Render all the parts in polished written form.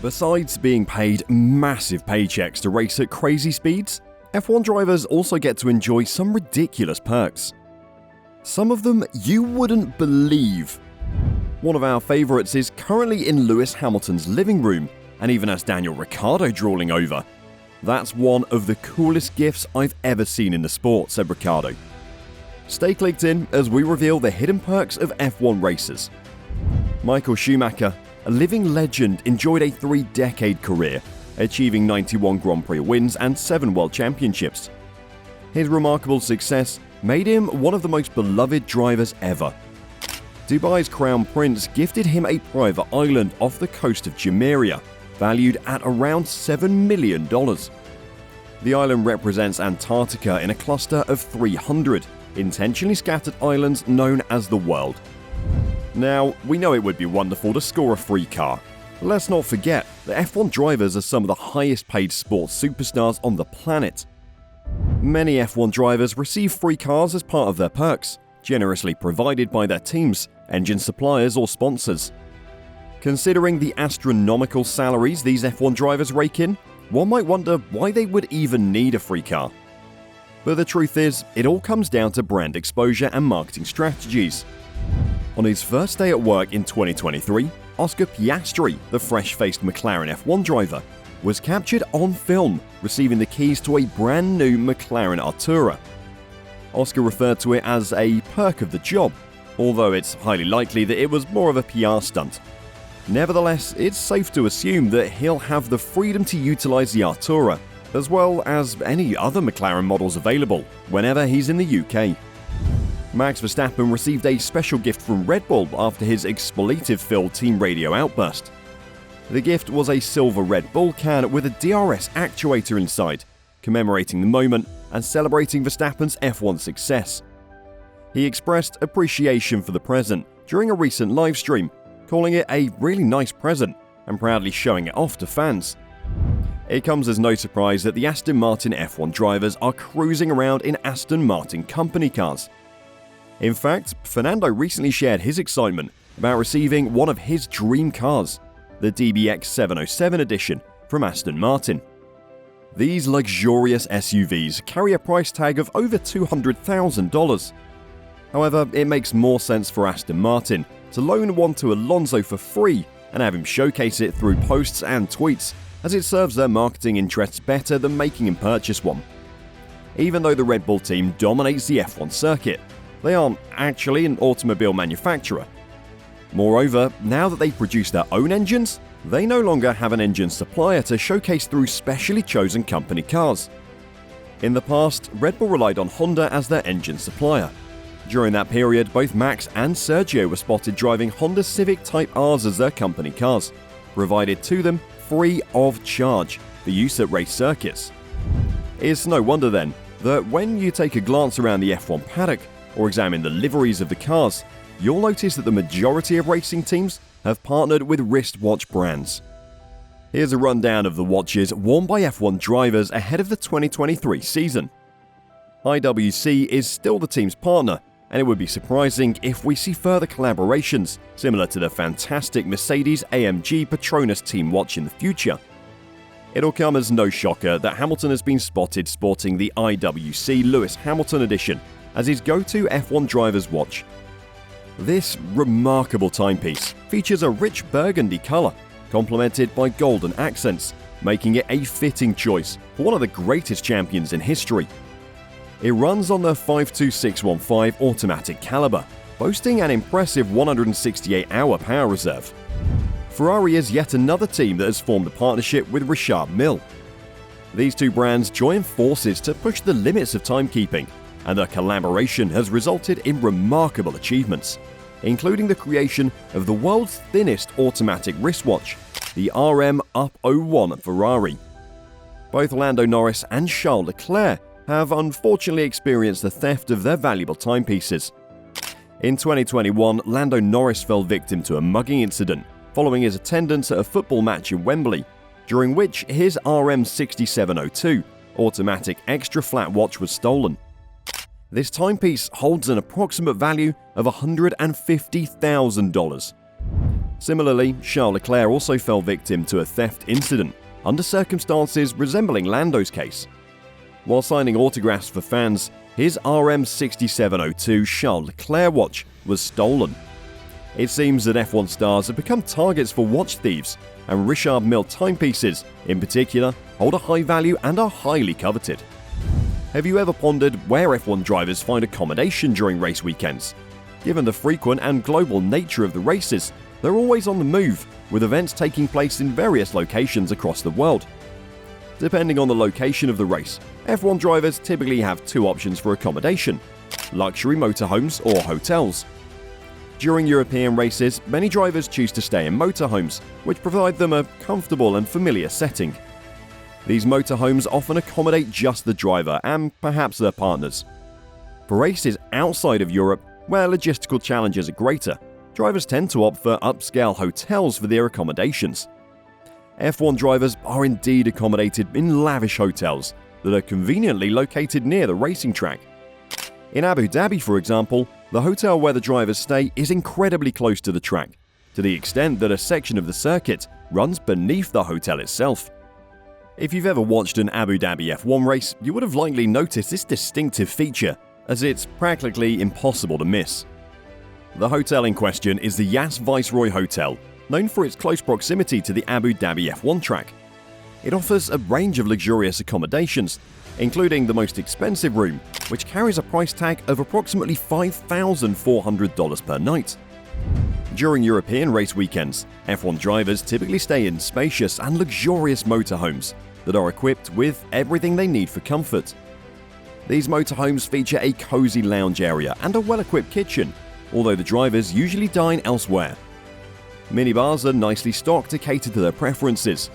Besides being paid massive paychecks to race at crazy speeds, F1 drivers also get to enjoy some ridiculous perks. Some of them you wouldn't believe. One of our favourites is currently in Lewis Hamilton's living room and even has Daniel Ricciardo drooling over. "That's one of the coolest gifts I've ever seen in the sport," said Ricciardo. Stay clicked in as we reveal the hidden perks of F1 racers. Michael Schumacher, a living legend, enjoyed a 3-decade career, achieving 91 Grand Prix wins and 7 World Championships. His remarkable success made him one of the most beloved drivers ever. Dubai's Crown Prince gifted him a private island off the coast of Jumeirah, valued at around $7 million. The island represents Antarctica in a cluster of 300 intentionally scattered islands known as the World. Now, we know it would be wonderful to score a free car, but let's not forget that F1 drivers are some of the highest paid sports superstars on the planet. Many F1 drivers receive free cars as part of their perks, generously provided by their teams, engine suppliers or sponsors. Considering the astronomical salaries these F1 drivers rake in, one might wonder why they would even need a free car. But the truth is, it all comes down to brand exposure and marketing strategies. On his first day at work in 2023, Oscar Piastri, the fresh-faced McLaren F1 driver, was captured on film receiving the keys to a brand new McLaren Artura. Oscar referred to it as a perk of the job, although it's highly likely that it was more of a PR stunt. Nevertheless, it's safe to assume that he'll have the freedom to utilize the Artura, as well as any other McLaren models available, whenever he's in the UK. Max Verstappen received a special gift from Red Bull after his expletive-filled team radio outburst. The gift was a silver Red Bull can with a DRS actuator inside, commemorating the moment and celebrating Verstappen's F1 success. He expressed appreciation for the present during a recent livestream, calling it a really nice present and proudly showing it off to fans. It comes as no surprise that the Aston Martin F1 drivers are cruising around in Aston Martin company cars. In fact, Fernando recently shared his excitement about receiving one of his dream cars, the DBX 707 edition from Aston Martin. These luxurious SUVs carry a price tag of over $200,000. However, it makes more sense for Aston Martin to loan one to Alonso for free and have him showcase it through posts and tweets, as it serves their marketing interests better than making him purchase one. Even though the Red Bull team dominates the F1 circuit, they aren't actually an automobile manufacturer. Moreover, now that they produce their own engines, they no longer have an engine supplier to showcase through specially chosen company cars. In the past, Red Bull relied on Honda as their engine supplier. During that period, both Max and Sergio were spotted driving Honda Civic Type Rs as their company cars, provided to them free of charge for use at race circuits. It's no wonder then that when you take a glance around the F1 paddock or examine the liveries of the cars, you'll notice that the majority of racing teams have partnered with wristwatch brands. Here's a rundown of the watches worn by F1 drivers ahead of the 2023 season. IWC is still the team's partner, and it would be surprising if we see further collaborations similar to the fantastic Mercedes-AMG Petronas team watch in the future. It'll come as no shocker that Hamilton has been spotted sporting the IWC Lewis Hamilton edition as his go-to F1 driver's watch. This remarkable timepiece features a rich burgundy colour, complemented by golden accents, making it a fitting choice for one of the greatest champions in history. It runs on the 52615 automatic caliber, boasting an impressive 168-hour power reserve. Ferrari is yet another team that has formed a partnership with Richard Mille. These two brands join forces to push the limits of timekeeping, and their collaboration has resulted in remarkable achievements, including the creation of the world's thinnest automatic wristwatch, the RM Up 01 Ferrari. Both Lando Norris and Charles Leclerc have unfortunately experienced the theft of their valuable timepieces. In 2021, Lando Norris fell victim to a mugging incident following his attendance at a football match in Wembley, during which his RM6702 automatic extra flat watch was stolen. This timepiece holds an approximate value of $150,000. Similarly, Charles Leclerc also fell victim to a theft incident under circumstances resembling Lando's case. While signing autographs for fans, his RM6702 Charles Leclerc watch was stolen. It seems that F1 stars have become targets for watch thieves, and Richard Mille timepieces, in particular, hold a high value and are highly coveted. Have you ever pondered where F1 drivers find accommodation during race weekends? Given the frequent and global nature of the races, they're always on the move, with events taking place in various locations across the world. Depending on the location of the race, F1 drivers typically have two options for accommodation: luxury motorhomes or hotels. During European races, many drivers choose to stay in motorhomes, which provide them a comfortable and familiar setting. These motorhomes often accommodate just the driver and perhaps their partners. For races outside of Europe, where logistical challenges are greater, drivers tend to opt for upscale hotels for their accommodations. F1 drivers are indeed accommodated in lavish hotels that are conveniently located near the racing track. In Abu Dhabi, for example, the hotel where the drivers stay is incredibly close to the track, to the extent that a section of the circuit runs beneath the hotel itself. If you've ever watched an Abu Dhabi F1 race, you would have likely noticed this distinctive feature, as it's practically impossible to miss. The hotel in question is the HAAS Viceroy Hotel, known for its close proximity to the Abu Dhabi F1 track. It offers a range of luxurious accommodations, including the most expensive room, which carries a price tag of approximately $5,400 per night. During European race weekends, F1 drivers typically stay in spacious and luxurious motorhomes that are equipped with everything they need for comfort. These motorhomes feature a cozy lounge area and a well-equipped kitchen, although the drivers usually dine elsewhere. Minibars are nicely stocked to cater to their preferences.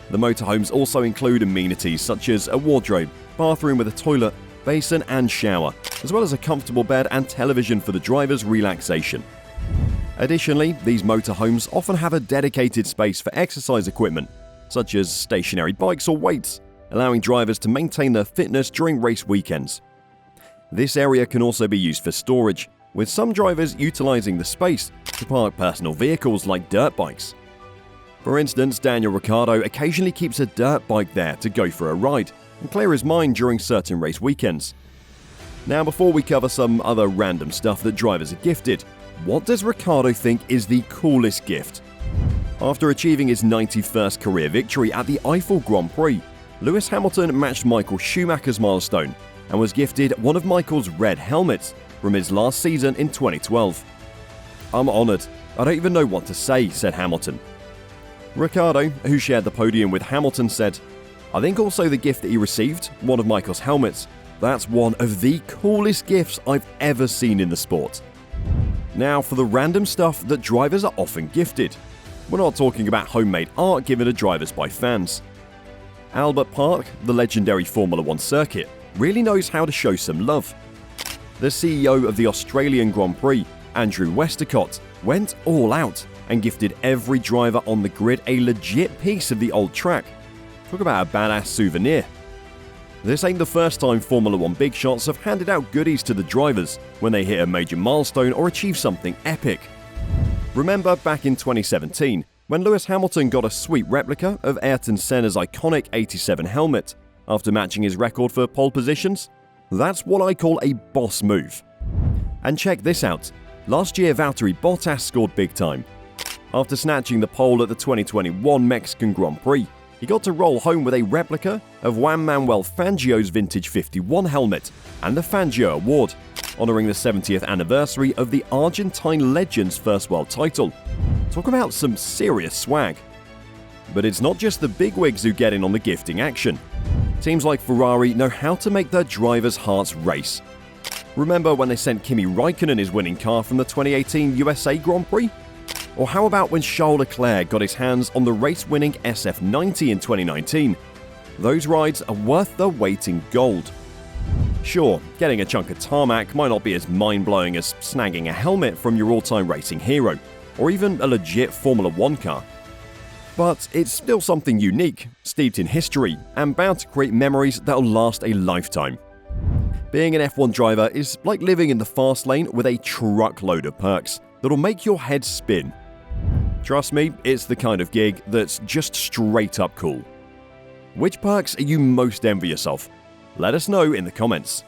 The motorhomes also include amenities such as a wardrobe, bathroom with a toilet, basin and shower, as well as a comfortable bed and television for the driver's relaxation. Additionally, these motorhomes often have a dedicated space for exercise equipment, such as stationary bikes or weights, allowing drivers to maintain their fitness during race weekends. This area can also be used for storage, with some drivers utilizing the space to park personal vehicles like dirt bikes. For instance, Daniel Ricciardo occasionally keeps a dirt bike there to go for a ride and clear his mind during certain race weekends. Now, before we cover some other random stuff that drivers are gifted, what does Ricciardo think is the coolest gift? After achieving his 91st career victory at the Eiffel Grand Prix, Lewis Hamilton matched Michael Schumacher's milestone and was gifted one of Michael's red helmets from his last season in 2012. "I'm honoured. I don't even know what to say," said Hamilton. Ricciardo, who shared the podium with Hamilton, said, "I think also the gift that he received, one of Michael's helmets, that's one of the coolest gifts I've ever seen in the sport." Now for the random stuff that drivers are often gifted. We're not talking about homemade art given to drivers by fans. Albert Park, the legendary Formula 1 circuit, really knows how to show some love. The CEO of the Australian Grand Prix, Andrew Westacott, went all out and gifted every driver on the grid a legit piece of the old track. Talk about a badass souvenir. This ain't the first time Formula 1 big shots have handed out goodies to the drivers when they hit a major milestone or achieve something epic. Remember back in 2017, when Lewis Hamilton got a sweet replica of Ayrton Senna's iconic 87 helmet after matching his record for pole positions? That's what I call a boss move. And check this out. Last year, Valtteri Bottas scored big time. After snatching the pole at the 2021 Mexican Grand Prix, he got to roll home with a replica of Juan Manuel Fangio's vintage 51 helmet and the Fangio Award, honouring the 70th anniversary of the Argentine legend's first world title. Talk about some serious swag. But it's not just the bigwigs who get in on the gifting action. Teams like Ferrari know how to make their drivers' hearts race. Remember when they sent Kimi Räikkönen his winning car from the 2018 USA Grand Prix? Or how about when Charles Leclerc got his hands on the race-winning SF90 in 2019? Those rides are worth their weight in gold. Sure, getting a chunk of tarmac might not be as mind-blowing as snagging a helmet from your all-time racing hero, or even a legit Formula 1 car. But it's still something unique, steeped in history, and bound to create memories that'll last a lifetime. Being an F1 driver is like living in the fast lane with a truckload of perks that'll make your head spin. Trust me, it's the kind of gig that's just straight up cool. Which perks are you most envious of? Let us know in the comments.